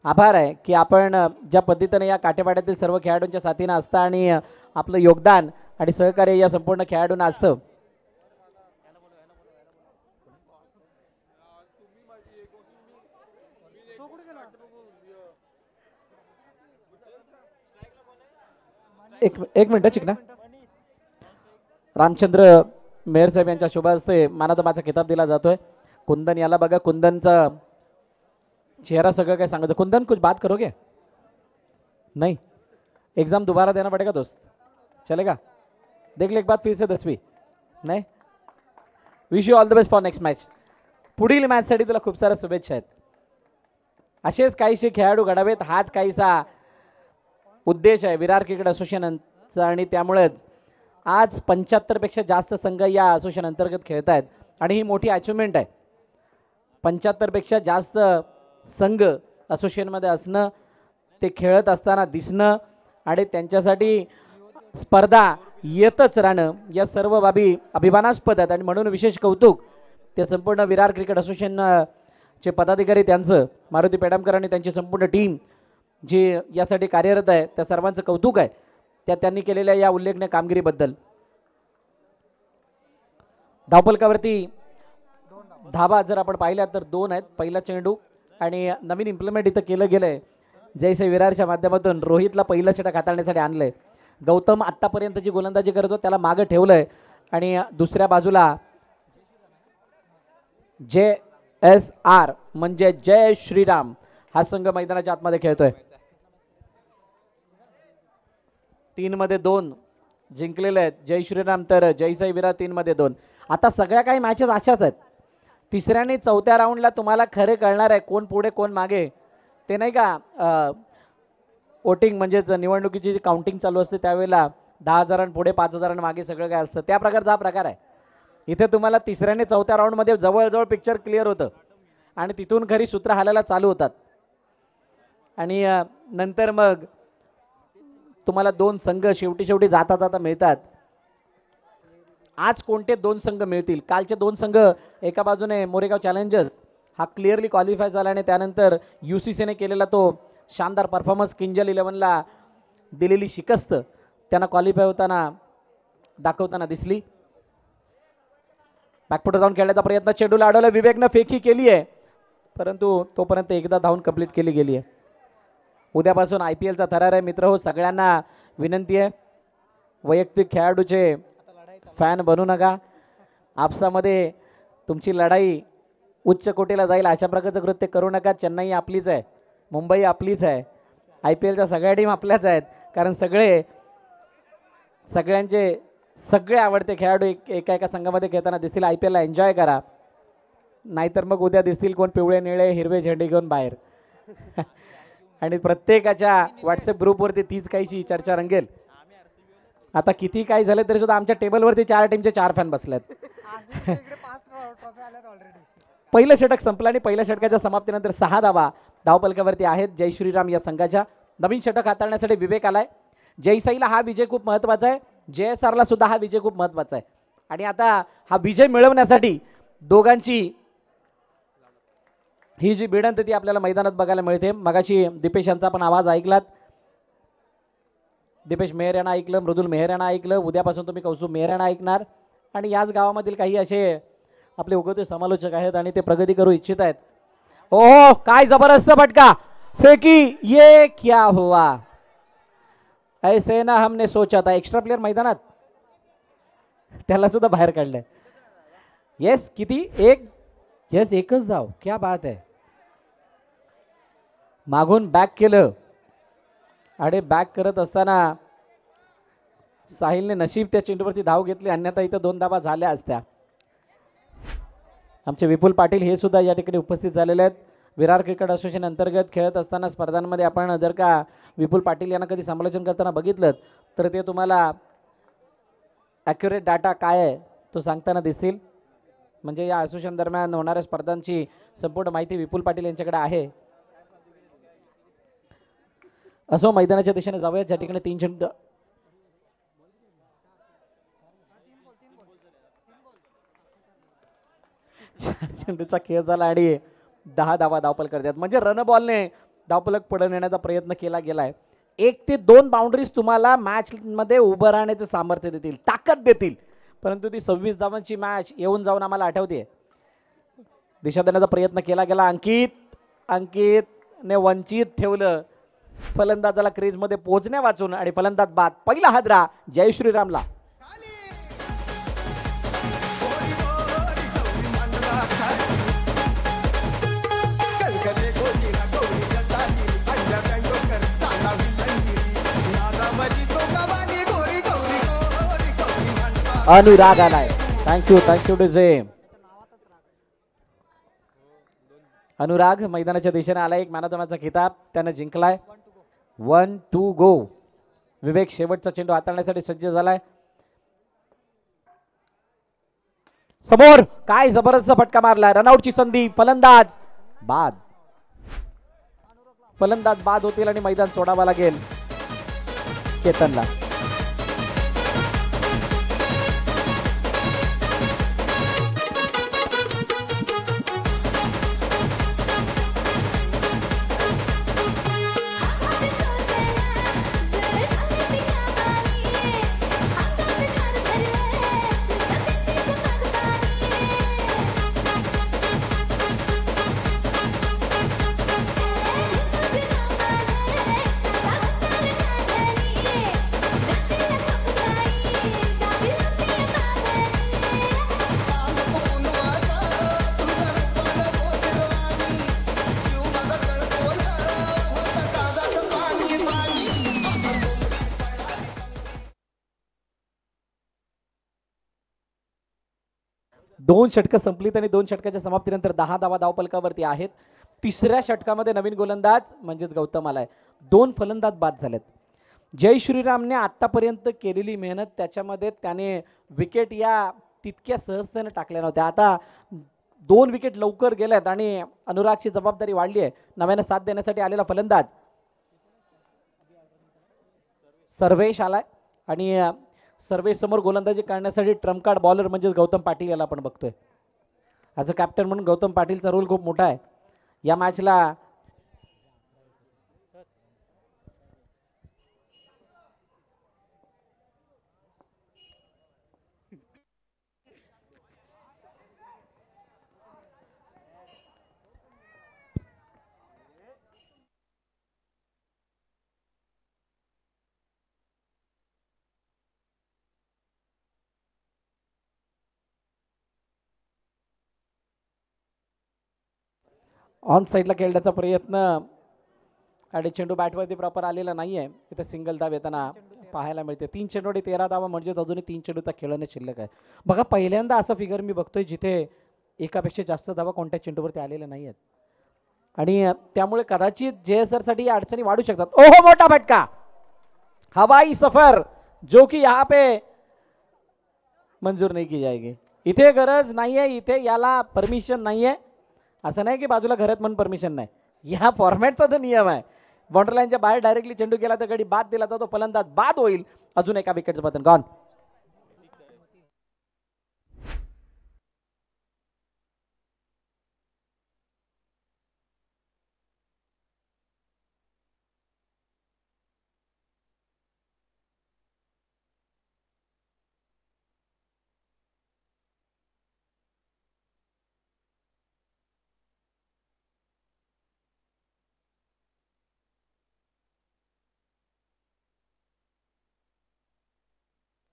आभार आहे की आपण ज्या पद्धतीने या काटेपाड्यातील सर्व खेळाडूंच्या साथीनं असतं आणि आपलं योगदान आणि सहकार्य या संपूर्ण खेळाडूंना असतं. एक मिनिट चिकना. रामचंद्र मेहर साहेब यांच्या शुभ हस्ते मानादमाचा किताब दिला जातोय. कुंदन याला बघा, कुंदनचा चेहरा सगळं काय सांगतो. कुंदन कुछ बात करोगे? नहीं, एग्जाम दोबारा देना पड़ेगा दोस्त, चलेगा? देख ले एक बात फिर से 10वीं. नाही, wish you all the best for next match. पुढील मॅचसाठी तुला खूप साऱ्या शुभेच्छा आहेत. असेच काहीसे खेळाडू घडावेत, हाच काहीसा उद्देश आहे विरार क्रिकेट असोसिएशनचा आणि त्यामुळेच आज 75 पेक्षा जास्त संघ या असोसिएशन अंतर्गत खेळत आहेत आणि ही मोठी अचिव्हमेंट आहे. 75 पेक्षा जास्त संघ असोसिएशनमध्ये असणं, ते खेळत असताना दिसणं आणि त्यांच्यासाठी स्पर्धा येतच राहणं या सर्व बाबी अभिमानास्पद आहेत आणि म्हणून विशेष कौतुक ते संपूर्ण विरार क्रिकेट असोसिएशनचे पदाधिकारी, त्यांचं मारुती पेडामकर आणि त्यांची संपूर्ण टीम जी यासाठी कार्यरत आहे, त्या सर्वांचं कौतुक आहे त्यांनी केलेल्या या उल्लेखनीय कामगिरीबद्दल. धावफलकावरती धावा जर आपण पाहिल्या तर 2 आहेत. पहिला चेंडू आणि नवीन इम्प्लिमेंट इथं केलं गेलंय जयसे विरारच्या माध्यमातून. रोहितला पहिलं षटक हाताळण्यासाठी आणलंय. गौतम आत्तापर्यंत जी गोलंदाजी करतो त्याला मागं ठेवलंय आणि दुसऱ्या बाजूला JSR म्हणजे जय श्रीराम हा संघ मैदानाच्या आतमध्ये खेळतोय. 3 मध्ये 2 जिंकलेले आहेत जय श्रीराम, तर जयसाई विरार 3 मध्ये 2. आता सगळ्या काही मॅचेस अशाच आहेत. तिसऱ्या आणि चौथ्या राऊंडला तुम्हाला खरे कळणार आहे कोण पुढे कोण मागे. ते नाही का वोटिंग म्हणजेच निवडणुकीची जी काउंटिंग चालू असते त्यावेळेला 10,000 पुढे 5,000 मागे सगळं काय असतं त्या प्रकारचा हा प्रकार आहे. इथे तुम्हाला तिसऱ्या आणि चौथ्या राऊंडमध्ये जवळजवळ पिक्चर क्लिअर होतं आणि तिथून खरी सूत्र हालायला चालू होतात आणि नंतर मग तुम्हाला 2 संघ शेवटी जाता जाता मिळतात. आज कोणते 2 संघ मिळतील? कालचे 2 संघ, एका बाजूने मोरेगाव चॅलेंजर्स हा क्लिअरली क्वालिफाय झाला आणि त्यानंतर UCCने केलेला तो शानदार परफॉर्मन्स, किंजल 11ला दिलेली शिकस्त त्यांना क्वालिफाय होताना दाखवताना दिसली. बॅकफुटर जाऊन खेळण्याचा प्रयत्न, चेंडूला अडवलं, विवेकनं फेकी केली आहे परंतु तोपर्यंत एकदा धावून कंप्लीट केली गेली आहे. उद्यापासून IPLचा थरार आहे मित्र हो. सगळ्यांना विनंती आहे, वैयक्तिक खेळाडूचे फॅन बनू नका. आपसामध्ये तुमची लढाई उच्च कोटीला जाईल अशा प्रकारचं कृत्य करू नका. चेन्नई आपलीच आहे, मुंबई आपलीच आहे, IPLच्या सगळ्या टीम आपल्याच आहेत. कारण सगळ्यांचे सगळे आवडते खेळाडू एका संघामध्ये खेळताना दिसतील. IPLला एन्जॉय करा, नाहीतर मग उद्या दिसतील कोण पिवळे निळे हिरवे झेंडे घेऊन बाहेर आणि प्रत्येकाच्या व्हॉट्सअप ग्रुपवरती तीच काहीशी चर्चा रंगेल. आता किती काय झालं तरी सुद्धा आमच्या टेबलवरती 4 टीमचे 4 फॅन बसलेत. पहिलं षटक संपलं आणि पहिल्या षटकाच्या समाप्तीनंतर 6 धावा धावपलकावरती आहेत जय श्रीराम या संघाच्या. नवीन षटक हाताळण्यासाठी विवेक आलाय. जयसाईला हा विजय खूप महत्त्वाचा आहे, JSRला सुद्धा हा विजय खूप महत्त्वाचा आहे आणि आता हा विजय मिळवण्यासाठी दोघांची ही जी भिडंत ती आपल्याला मैदानात बघायला मिळते. मगाशी दीपेश यांचा पण आवाज ऐकलात. दीपेश मेहर यांना ऐकलं, मृदुल मेहर यांना ऐकलं. उद्यापासून तुम्ही कौस्तुभ मेहर यांना ऐकणार आणि याच गावामधील काही असे आपले उगवते समालोचक आहेत आणि ते प्रगती करू इच्छित आहेत. ओहो, काय जबरदस्त फटका, फेकी, ये क्या हुआ, ऐसे ना हमने सोचा था. एक्स्ट्रा प्लेयर मैदानात, त्याला सुद्धा बाहेर काढलंय. येस, किती एक, येस एकच धाव, क्या बात आहे. मागून बॅक केलं आणि बॅक करत असताना साहिलने नशीब त्या चेंडूवरती धाव घेतली, अन्यथा इथं 2 धावा झाल्या असत्या. आमचे विपुल पाटील हे सुद्धा या ठिकाणी उपस्थित झालेले आहेत. विरार क्रिकेट असोसिएशन अंतर्गत खेळत असताना स्पर्धांमध्ये आपण जर का विपुल पाटील यांना कधी समालोचन करताना बघितलं तर ते तुम्हाला ॲक्युरेट डाटा काय आहे तो सांगताना दिसतील. म्हणजे या असोसिएशन दरम्यान होणाऱ्या स्पर्धांची संपूर्ण माहिती विपुल पाटील यांच्याकडे आहे. असो, मैदानाच्या दिशेने जाऊया ज्या ठिकाणी 3 चेंडू चेंडूचा खेळ झाला आणि 10 धावा धावपल करतात. म्हणजे रन बॉलने धावफलक पुढे नेण्याचा प्रयत्न केला गेलाय. 1 ते 2 बाउंड्रीज तुम्हाला मॅच मध्ये उभं राहण्याचं सामर्थ्य देतील, ताकद देतील, परंतु ती 26 धावांची मॅच येऊन जाऊन आम्हाला आठवते. दिशा देण्याचा प्रयत्न केला गेला. अंकितने वंचित ठेवलं फलंदाजाला क्रीजमध्ये पोहोचण्या वाचून आणि फलंदाज बाद. पहिला हादरा जय श्रीरामला. अनुराग आलाय. Thank you DJ. अनुराग मैदानाच्या दिशेने आला. एक मॅन ऑफ द मॅचचा खिताब त्याने जिंकलाय. 1-2 गो. विवेक शेवटचा चेंडू हाताळण्यासाठी सज्ज झालाय. समोर काय जबरदस्त फटका मारलाय. रनआउटची संधी. फलंदाज बाद होतील आणि मैदान सोडावं लागेल केतनला. दोन षटकं संपलीत आणि 2 षटकाच्या समाप्तीनंतर 10 धावा धावफलकावरती आहेत. तिसऱ्या षटकामध्ये नवीन गोलंदाज म्हणजेच गौतम आलाय. 2 फलंदाज बाद झालेत. जय श्रीरामने आतापर्यंत केलेली मेहनत त्याच्यामध्ये त्याने विकेट या तितक्या सहजतेने टाकल्या नव्हत्या. आता 2 विकेट लवकर गेल्यात आणि अनुरागची जबाबदारी वाढली आहे. नव्याने साथ देण्यासाठी आलेला फलंदाज सर्वेश आलाय आणि सर्वेश समोर गोलंदाजी करण्यासाठी ट्रम्प कार्ड बॉलर म्हणजेच गौतम पाटील याला आपण बघतोय. ॲज अ कॅप्टन म्हणून गौतम पाटीलचा रोल खूप मोठा आहे या मॅचला. ऑन साईडला खेळण्याचा प्रयत्न आणि चेंडू बॅटवरती प्रॉपर आलेला नाहीये. इथे सिंगल धाव येताना पाहायला मिळते. 3 चेंडूवरती 13 धावा म्हणजेच अजूनही 3 चेंडूचा खेळणे शिल्लक आहे. बघा पहिल्यांदा असं फिगर मी बघतोय जिथे एकापेक्षा जास्त धावा कोणत्या चेंडूवरती आलेल्या नाही आहेत आणि त्यामुळे कदाचित JSR साठी अडचणी वाढू शकतात. ओहो मोठा फटका. हवाई सफर जो की यहाँ पे मंजूर नहीं की जाएगी. इथे गरज नाहीये. इथे याला परमिशन नाहीये. असं नाही की बाजूला घरात म्हणून परमिशन नाही. या फॉर्मॅटचा तो नियम आहे. बाउंड्री लाईनच्या बाहेर डायरेक्टली चेंडू गेला तर गडी बाद दिला जातो. फलंदाज बाद होईल. अजून एका विकेटचं पतन गॉन.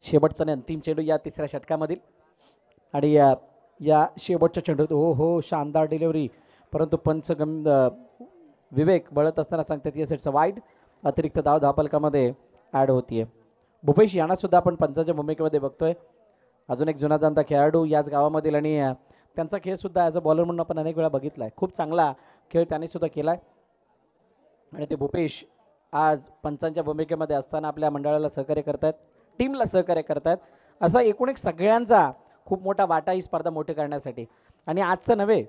शेवटचा आणि अंतिम चेंडू या तिसऱ्या षटकामधील आणि या शेवटच्या चेंडूत हो शानदार डिलिव्हरी, परंतु पंच विवेक बळत असताना सांगतात या सेटचा वाईड. अतिरिक्त धाव धावफलकामध्ये ॲड होतीये. भूपेश यांना सुद्धा आपण पंचाच्या भूमिकेमध्ये बघतोय. अजून एक जुना जाणता खेळाडू याच गावामधील आणि त्यांचा खेळ सुद्धा ॲज अ बॉलर म्हणून आपण अनेक वेळा बघितला आहे. खूप चांगला खेळ त्यांनी सुद्धा केला आहे आणि ते भूपेश आज पंचांच्या भूमिकेमध्ये असताना आपल्या मंडळाला सहकार्य करतात, टीमला सहकार्य करतात. असा एकूण एक सगळ्यांचा खूप मोठा वाटा ही स्पर्धा मोठी करण्यासाठी. आणि आजचं नव्हे,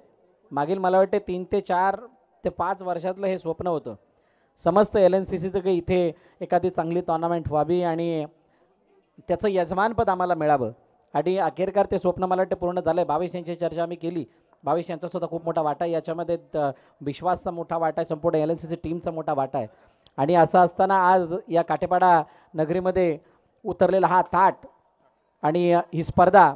मागील मला वाटते 3 ते 4 ते 5 वर्षातलं हे स्वप्न होतं समस्त LNCCचं की इथे एखादी चांगली टुर्नामेंट व्हावी आणि त्याचं यजमानपद आम्हाला मिळावं. आणि अखेरकार ते स्वप्न मला वाटतं पूर्ण झालं आहे. 22 यांची चर्चा आम्ही केली भावेश यांचा सुद्धा खूप मोठा वाटा आहे याच्यामध्ये. विश्वासचा मोठा वाटा आहे, संपूर्ण LNCC टीमचा मोठा वाटा आहे. आणि असं असताना आज या काटेपाडा नगरीमध्ये उतरलेला हा थाट आणि ही स्पर्धा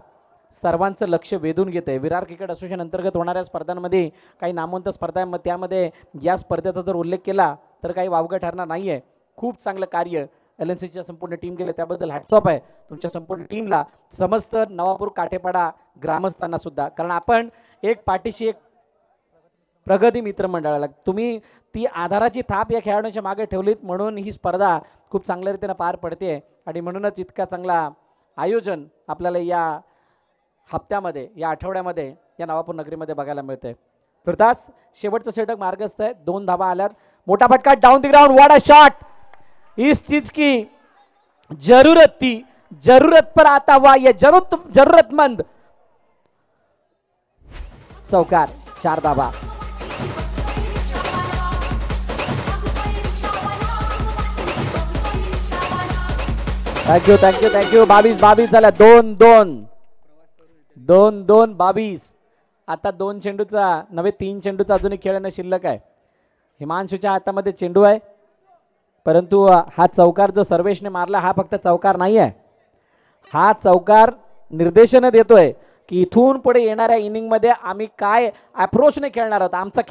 सर्वांचं लक्ष वेधून घेते. विरार क्रिकेट असोसिएशन अंतर्गत होणाऱ्या स्पर्धांमध्ये काही नामवंत स्पर्धा आहे, मग त्यामध्ये या स्पर्धेचा जर उल्लेख केला तर काही वावगं ठरणार नाही आहे. खूप चांगलं कार्य LNCच्या संपूर्ण टीम केलं, त्याबद्दल हॅट्स ऑफ आहे तुमच्या संपूर्ण टीमला, समस्त नवापूर काटेपाडा ग्रामस्थांना सुद्धा. कारण आपण एक पाठीशी एक प्रगती मित्र मंडळाला तुम्ही ती आधाराची थाप या खेळाडूंच्या मागे ठेवलीत, म्हणून ही स्पर्धा खूप चांगल्या रीतीने पार पडते. आणि म्हणूनच इतका चांगला आयोजन आपल्याला या हप्त्यामध्ये, या आठवड्यामध्ये या नवापूर नगरीमध्ये बघायला मिळते. तुर्तास शेवटचं षटक मार्गस्थ आहे, 2 धाबा आल्यात. मोठा फटका down the ground, what a shot. इस चीज की जरूरत थी, जरूरत पर आता हुआ ये जरूरतमंद चौकार, 4 धाबा. Thank you thank you thank you. 22 झाल्या, 2-2 22. आता 2 चेंडूचा नव्हे 3 चेंडूचा अजूनही खेळणं शिल्लक आहे. हिमांशूच्या हातामध्ये चेंडू आहे, परंतु हा चौकार जो सर्वेशने मारला हा फक्त चौकार नाही आहे, हा चौकार निर्देशन देतोय की इथून पुढे येणाऱ्या इनिंगमध्ये आम्ही काय अप्रोचने खेळणार आहोत, आमचा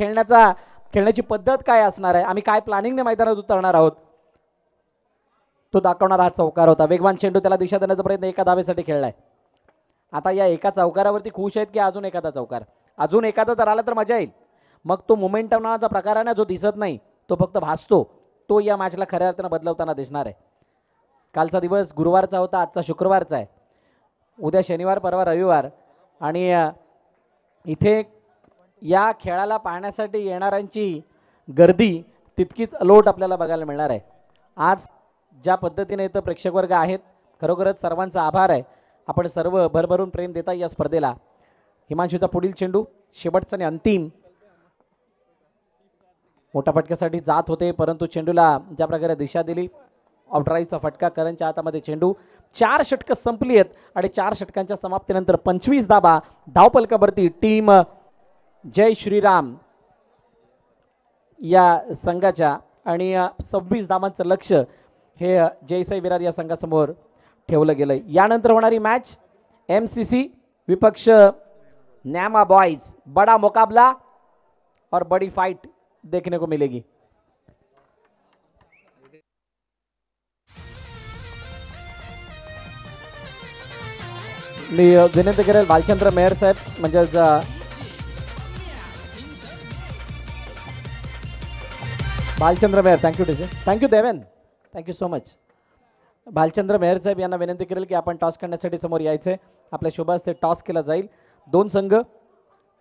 खेळण्याची पद्धत काय असणार आहे, आम्ही काय प्लॅनिंगने मैदानात उतरणार आहोत, तो दाखवणारा हा चौकार होता. वेगवान चेंडू त्याला दिशा देण्याचा प्रयत्न एका धावेसाठी खेळलाय. आता या एका चौकारावरती खुश आहेत की अजून एखादा चौकार, अजून एखादा जर आला तर मजा येईल. मग तो मोमेंटम नावाचा प्रकार आहे ना, जो दिसत नाही तो फक्त भासतो, तो या मॅचला खऱ्या अर्थानं बदलवताना दिसणार आहे. कालचा दिवस गुरुवारचा होता, आजचा शुक्रवारचा आहे, उद्या शनिवार, परवा रविवार. आणि इथे या खेळाला पाहण्यासाठी येणाऱ्यांची गर्दी तितकीच अलोट आपल्याला बघायला मिळणार आहे. आज ज्या पद्धतीने इथं प्रेक्षक वर्ग आहेत, खरोखरच सर्वांचा आभार आहे. आपण सर्व भरभरून प्रेम देता या स्पर्धेला. हिमांशूचा पुढील चेंडू, शेवटचा आणि अंतिम. मोठ्या फटक्यासाठी जात होते, परंतु चेंडूला ज्या प्रकारे दिशा दिली, ऑफड्राईव्हचा फटका, करणच्या हातामध्ये चेंडू. 4 षटकं संपली आहेत आणि 4 षटकांच्या समाप्तीनंतर 25 धाबा धावपलकावरती टीम जय श्रीराम या संघाच्या. आणि 26 धाबांचं लक्ष हे जयसाई विरार या संघासमोर ठेवलं गेलं. यानंतर होणारी मॅच MCC विपक्ष न्यामा बॉयज. बड़ा मुकाबला और बड़ी फाइट देखने को मिलेगी. मी विनंती करेल भालचंद्र मेहर साहेब, म्हणजे Bhalchandra Mehar. Thank you teacher, thank you Deven, thank you so much. Bhalchandra Mehar साहेब यांना विनंती करेल की आपण टॉस करण्यासाठी समोर यायचे. आपल्या शुभ हस्ते टॉस केला जाईल. 2 संघ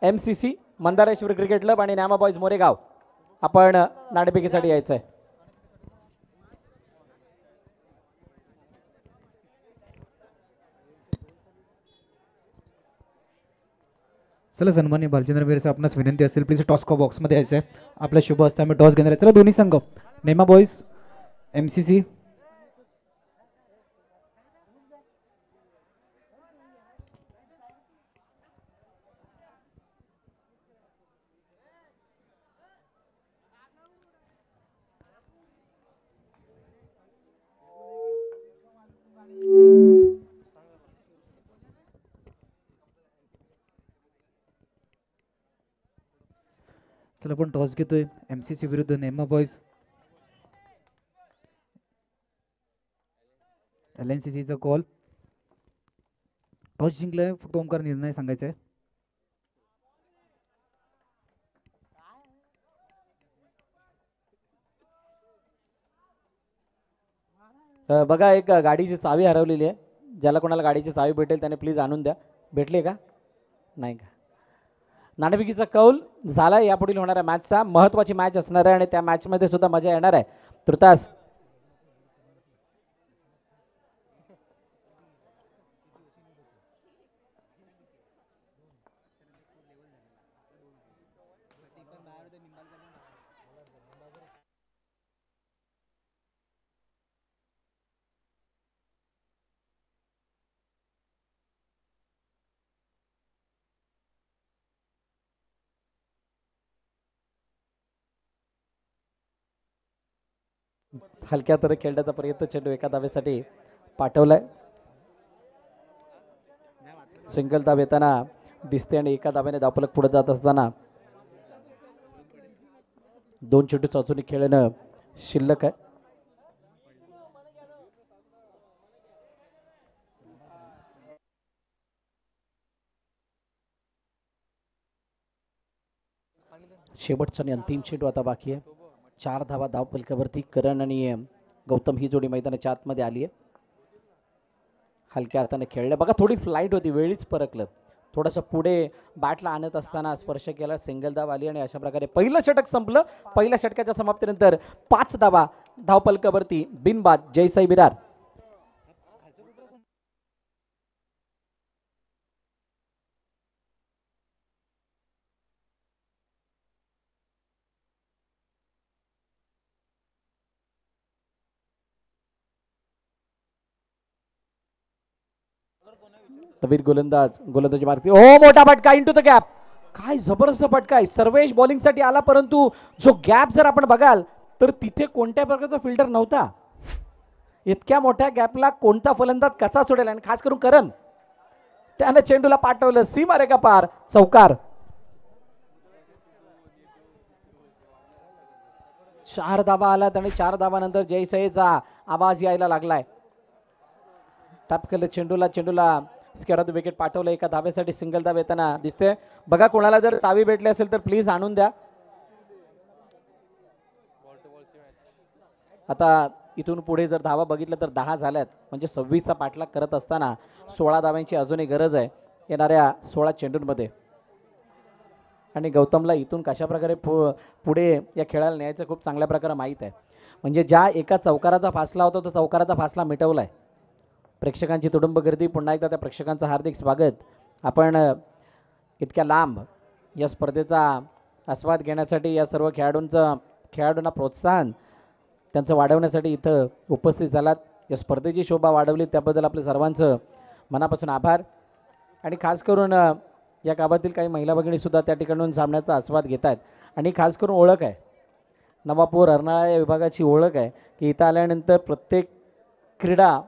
MCC मंदारेश्वर क्रिकेट क्लब आणि न्यामा बॉयज मोरेगाव, आपण नाणेफेकीसाठी यायचं आहे. चला सन्मान्य भालचंद्र मेहर साहेब, आपणास विनंती असेल प्लीज टॉस का बॉक्समध्ये यायचं आहे. आपल्या शुभ हस्ते आम्ही टॉस घेणार आहे. चला दोन्ही संघ, नेमा बॉईज MCC. चला आपण टॉस घेतोय MCC विरुद्ध नेमा बॉईज. LNCCचा कॉल. टॉस जिंकलाय, फक्त ओमकार निर्णय सांगायचा आहे. बघा, एक गाडीची चावी हरवलेली आहे, ज्याला कोणाला गाडीची चावी भेटेल त्याने प्लीज आणून द्या. भेटली का नाही का? नाणेफेकीचा कौल झाला. यापुढील होणाऱ्या मॅचचा महत्त्वाची मॅच असणार आहे आणि त्या मॅचमध्ये सुद्धा मजा येणार आहे. तुर्तास हलक्या तर खेळण्याचा प्रयत्न, चेंडू एका धावेसाठी पाठवलाय. सिंगल धाव येताना दिसते आणि एका धाव्याने धावफलक पुढे जात असताना 2 चेंडू चाचणी खेळणं शिल्लक आहे. शेवटचा आणि अंतिम चेंडू आता बाकी आहे. 4 धावा धावफलकावरती. करण आणि गौतम ही जोडी मैदानाच्या आतमध्ये आली आहे. हलक्या हाताने खेळलं बघा, थोडी फ्लाईट होती, वेळीच परकलं. थोडंसं पुढे बॅटला आणत असताना स्पर्श केला, सिंगल धाव आली आणि अशा प्रकारे पहिलं षटक संपलं. पहिल्या षटकाच्या समाप्तीनंतर 5 धावा धावफलकावरती बिनबाद जयसाई विरार. तवीर गोलंदाजी मारते. ओ मोठा फटका इंटू द गॅप. काय जबरदस्त फटका आहे. सर्वेश बॉलिंगसाठी आला, परंतु जो गॅप जर आपण बघाल तर तिथे कोणत्या प्रकारचा फिल्डर नव्हता. इतक्या मोठ्या गॅपला कोणता फलंदाज कसा सोडेल, आणि खास करून करण त्याने चेंडूला पाठवलं, सीमा रेखा पार, चौकार. 4 धावा आलात आणि 4 धावानंतर जयसाईचा आवाज यायला लागलाय. टॅप केलं चेंडूला स्क्वेअर विकेट पाठवलं. एका धाब्यासाठी सिंगल धाव येताना दिसते बघा. कोणाला जर चावी भेटली असेल तर प्लीज आणून द्या. आता इथून पुढे जर धावा बघितलं तर 10 झाल्यात, म्हणजे 26चा पाठलाग करत असताना 16 धाव्यांची अजूनही गरज आहे येणाऱ्या 16 चेंडूंमध्ये. आणि गौतमला इथून कशा प्रकारे पुढे या खेळाला न्यायचं खूप चांगल्या प्रकारे माहीत आहे. म्हणजे ज्या एका चौकाराचा फासला होता तो चौकाराचा फासला मिटवलाय. प्रेक्षकांची तुडुंब गर्दी, पुन्हा एकदा त्या प्रेक्षकांचं हार्दिक स्वागत. आपण इतक्या लांब या स्पर्धेचा आस्वाद घेण्यासाठी, या सर्व खेळाडूंना प्रोत्साहन त्यांचं वाढवण्यासाठी इथं उपस्थित झालात. या स्पर्धेची शोभा वाढवली त्याबद्दल आपल्या सर्वांचं मनापासून आभार. आणि खास करून या गावातील काही महिला भगिनीसुद्धा त्या ठिकाणून सामन्याचा आस्वाद घेत आहेत. आणि खास करून ओळख आहे, नवापूर अर्नाळा या विभागाची ओळख आहे की इथं आल्यानंतर प्रत्येक क्रीडा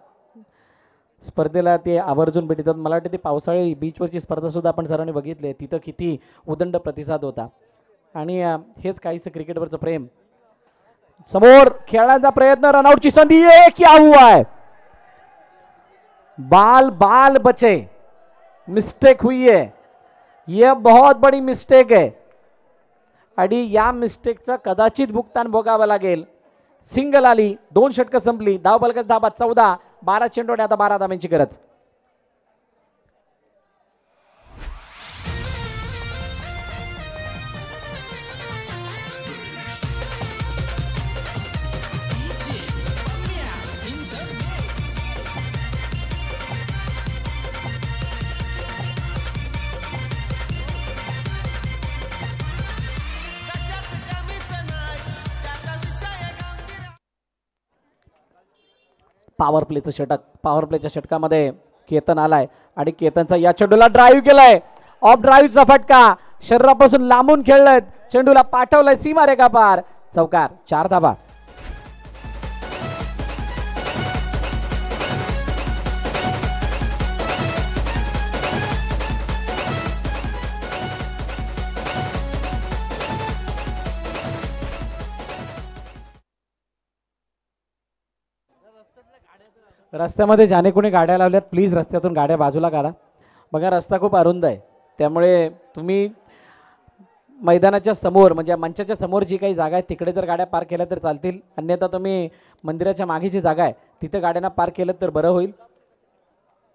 स्पर्धेला ते आवर्जून भेटतात. मला वाटतं ती पावसाळी बीचवरची स्पर्धासुद्धा आपण सर्वांनी बघितली, तिथं किती उदंड प्रतिसाद होता. आणि हेच काहीसं क्रिकेटवरचं प्रेम. समोर खेळण्याचा प्रयत्न, रनआउटची संधी. क्या हुआ है, बाल बाल बचे, मिस्टेक हुई है, यह बहुत बड़ी मिस्टेक है आणि या मिस्टेकचं कदाचित भुगतान भोगावं लागेल. सिंगल आली, 2 षटकं संपली. धावफलकाचा धाबा 14, 12 चेंडू आणि आता 12 धावांची गरज. पॉवर प्लेचं षटक. पॉवर प्लेच्या षटकामध्ये केतन आलाय आणि केतनचा या चेंडूला ड्राईव्ह केलाय. ऑफ ड्राईव्हचा फटका, शरीरापासून लांबून खेळलाय, चेंडूला पाठवलाय सीमा रेखा पार, चौकार. 4 धावा. रस्त्यामध्ये ज्याने कोणी गाड्या लावल्यात प्लीज रस्त्यातून गाड्या बाजूला काढा. बघा रस्ता खूप अरुंद आहे, त्यामुळे तुम्ही मैदानाच्या समोर म्हणजे मंचाच्या समोर जी काही जागा आहे तिकडे जर गाड्या पार्क केल्या तर चालतील. अन्यथा तुम्ही मंदिराच्या मागे जी जागा आहे तिथे गाड्यांना पार्क केलं तर बरं होईल.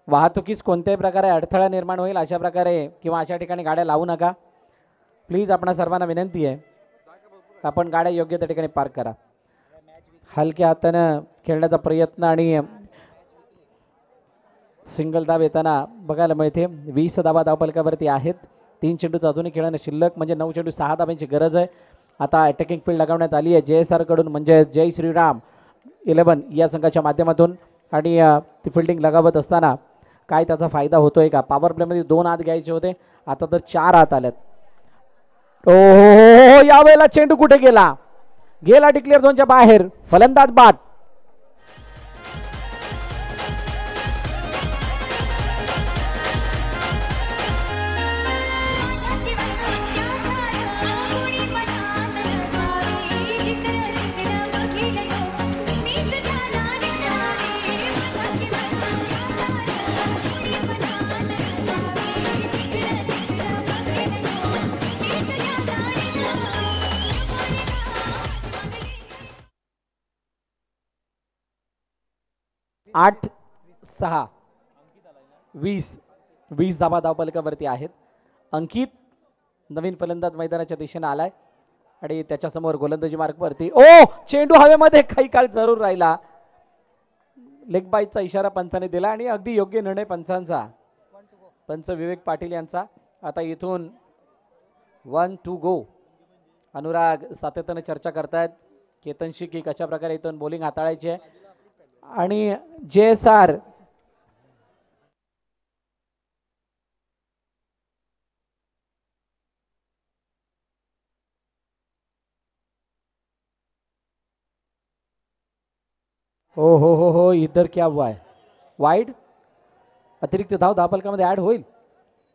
वाहतुकीस कोणत्याही प्रकारे अडथळा निर्माण होईल अशा प्रकारे किंवा अशा ठिकाणी गाड्या लावू नका प्लीज. आपणा सर्वांना विनंती आहे, आपण गाड्या योग्य त्या ठिकाणी पार्क करा. हलक्या हातानं खेळण्याचा प्रयत्न आणि सिंगल धाव येताना बघायला मिळते. 20 धावा धावफलकावरती आहेत. 3 चेंडूचं अजूनही खेळणं शिल्लक, म्हणजे 9 चेंडू 6 धावांची गरज आहे. आता अटॅकिंग फील्ड लगावण्यात आली आहे JSR कडून, म्हणजे जय श्रीराम 11 या संघाच्या माध्यमातून. आणि ती फिल्डिंग लगावत असताना काय त्याचा फायदा होतोय का? पॉवर प्लेमध्ये 2 हात घ्यायचे होते, आता तर 4 हात आल्यात. ओ यावेळेला चेंडू कुठे गेला? गेला डिक्लेअर झोनच्या बाहेर, फलंदाज बाद. आठ 6 20 धाबा धावफलकावरती आहेत. अंकित नवीन फलंदाज मैदानाच्या दिशेने आलाय आणि त्याच्यासमोर गोलंदाजी मार्कवरती चेंडू हवेमध्ये काही काळ जरूर राहिला. लेग बाईचा इशारा पंचाने दिला आणि अगदी योग्य निर्णय पंचांचा, पंच विवेक पाटील यांचा. आता इथून 1 to go. अनुराग सातत्याने चर्चा करतायत केतनशी की कशा प्रकारे इथून बॉलिंग हाताळायची आहे. आणि JSR हो इधर क्या हुआ है, वाईड अतिरिक्त धाव धावफलकामध्ये ऍड होईल.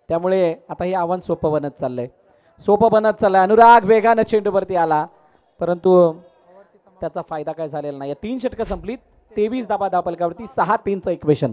त्यामुळे आता हे आव्हान सोपं बनत चाललंय. अनुराग वेगानं चेंडूवरती आला परंतु त्याचा फायदा काय झालेला नाही. 3 षटकं संपलीत. 23 धाबा धावफलकावरती 6-3चं इक्वेशन.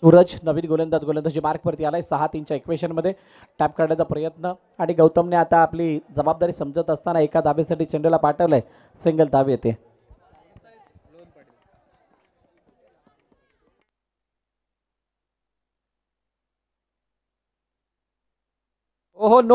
सूरज नवीन गोलंदाजी मार्कवरती आलाय. 6-3च्या इक्वेशन मध्ये टॅप काढण्याचा प्रयत्न आणि गौतमने आता आपली जबाबदारी समजत असताना एका धाबेसाठी चेंडूला पाठवलंय. सिंगल धाव येते. नो